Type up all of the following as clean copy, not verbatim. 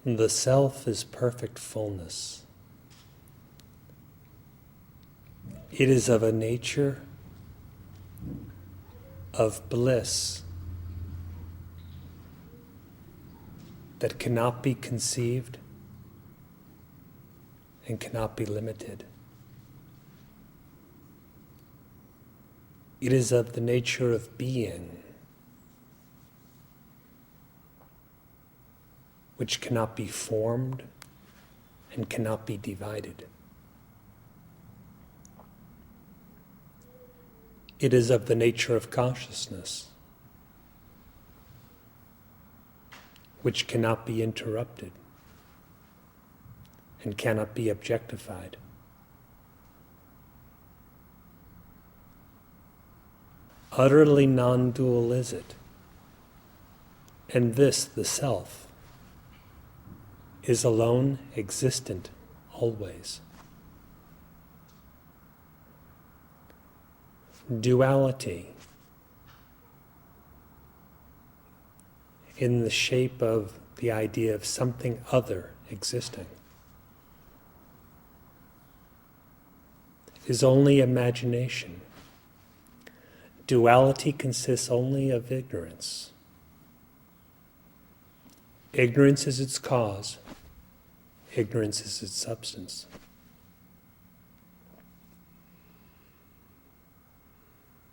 The self is perfect fullness. It is of a nature of bliss that cannot be conceived and cannot be limited. It is of the nature of being, which cannot be formed and cannot be divided. It is of the nature of consciousness, which cannot be interrupted and cannot be objectified. Utterly non-dual is it, and this, the self, is alone existent always. Duality, in the shape of the idea of something other existing, is only imagination. Duality consists only of ignorance. Ignorance is its cause. Ignorance is its substance.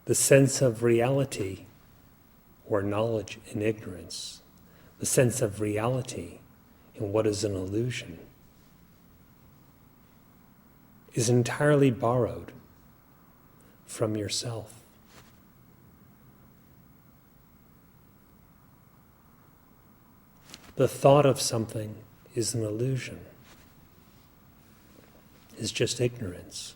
The sense of reality, or knowledge in ignorance, the sense of reality in what is an illusion, is entirely borrowed from yourself. The thought of something is an illusion, is just ignorance,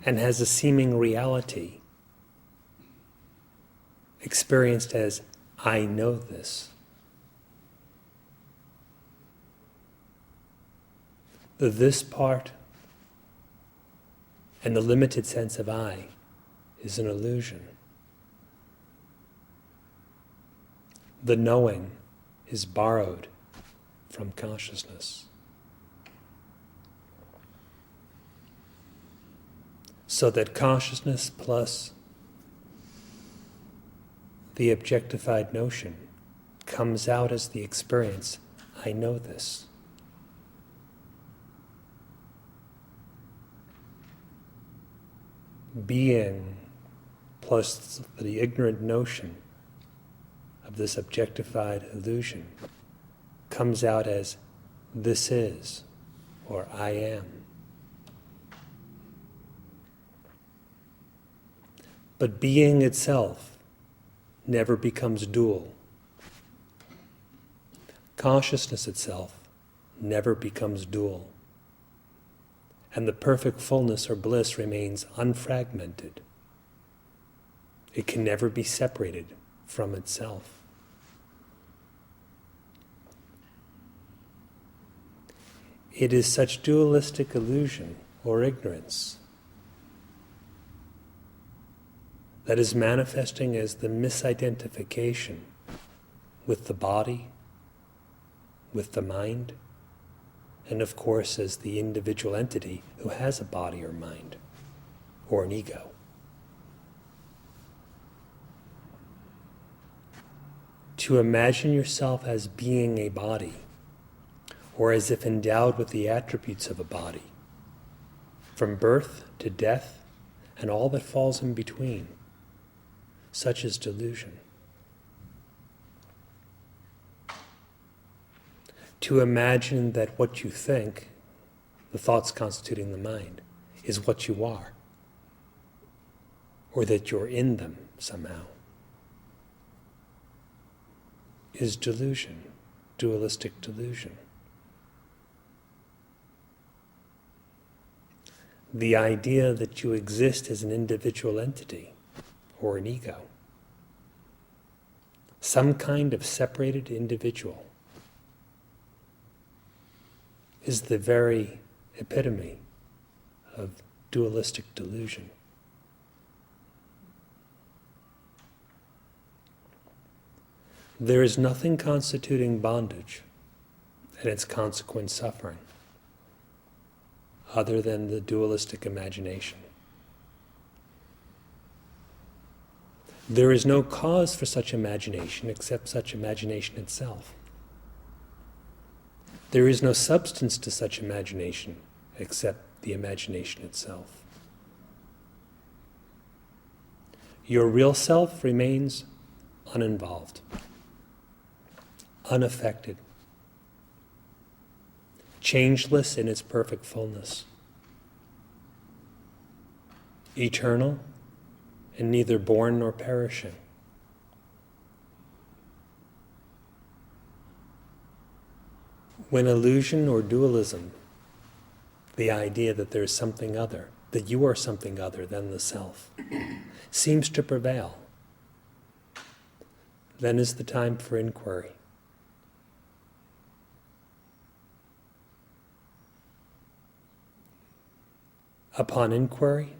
and has a seeming reality experienced as, I know this. The this part and the limited sense of I is an illusion. The knowing is borrowed from consciousness. So that consciousness plus the objectified notion comes out as the experience, I know this. Being plus the ignorant notion of this objectified illusion comes out as this is, or I am. But being itself never becomes dual. Consciousness itself never becomes dual. And the perfect fullness or bliss remains unfragmented. It can never be separated from itself. It is such dualistic illusion or ignorance that is manifesting as the misidentification with the body, with the mind, and of course as the individual entity who has a body or mind, or an ego. To imagine yourself as being a body, or as if endowed with the attributes of a body, from birth to death and all that falls in between, such is delusion. To imagine that what you think, the thoughts constituting the mind, is what you are, or that you're in them somehow, is delusion, dualistic delusion. The idea that you exist as an individual entity or an ego, some kind of separated individual, is the very epitome of dualistic delusion. There is nothing constituting bondage and its consequent suffering other than the dualistic imagination. There is no cause for such imagination except such imagination itself. There is no substance to such imagination except the imagination itself. Your real self remains uninvolved, unaffected, changeless in its perfect fullness, eternal and neither born nor perishing. When illusion or dualism, the idea that there is something other, that you are something other than the self, seems to prevail, then is the time for inquiry. Upon inquiry,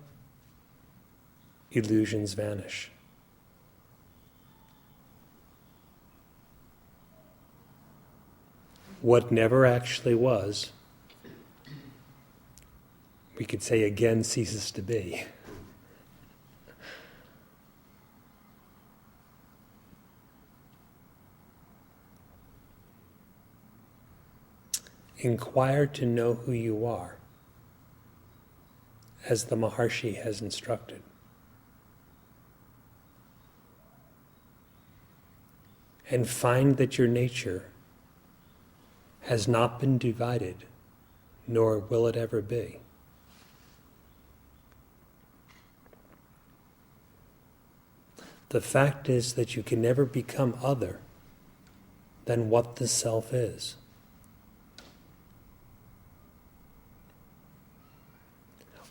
illusions vanish. What never actually was, we could say again, ceases to be. Inquire to know who you are, as the Maharshi has instructed. And find that your nature has not been divided, nor will it ever be. The fact is that you can never become other than what the self is.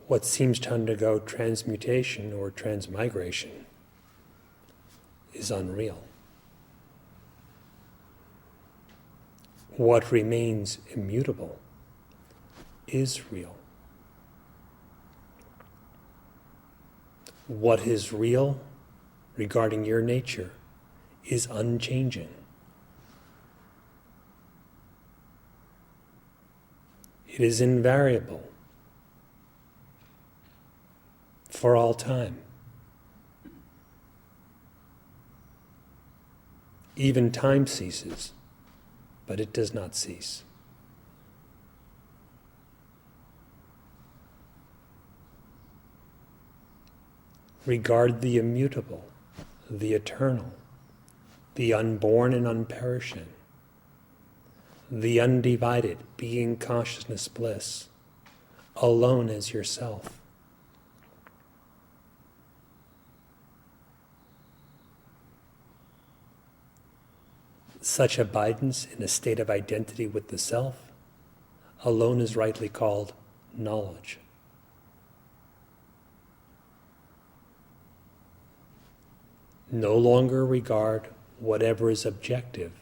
What seems to undergo transmutation or transmigration is unreal. What remains immutable is real. What is real regarding your nature is unchanging. It is invariable for all time. Even time ceases, but it does not cease. Regard the immutable, the eternal, the unborn and unperishing, the undivided being consciousness bliss, alone as yourself. Such abidance in a state of identity with the self alone is rightly called knowledge. No longer regard whatever is objective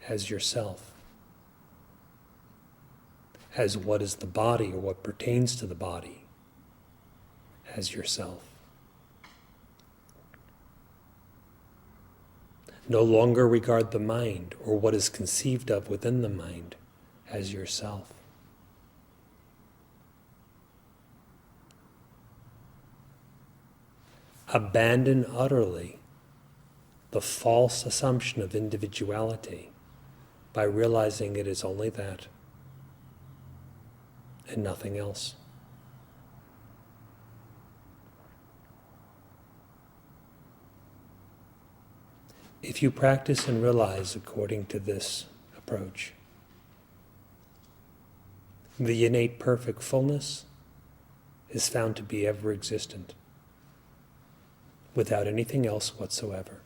as yourself, as what is the body or what pertains to the body as yourself. No longer regard the mind or what is conceived of within the mind as yourself. Abandon utterly the false assumption of individuality by realizing it is only that and nothing else. If you practice and realize according to this approach, the innate perfect fullness is found to be ever existent, without anything else whatsoever.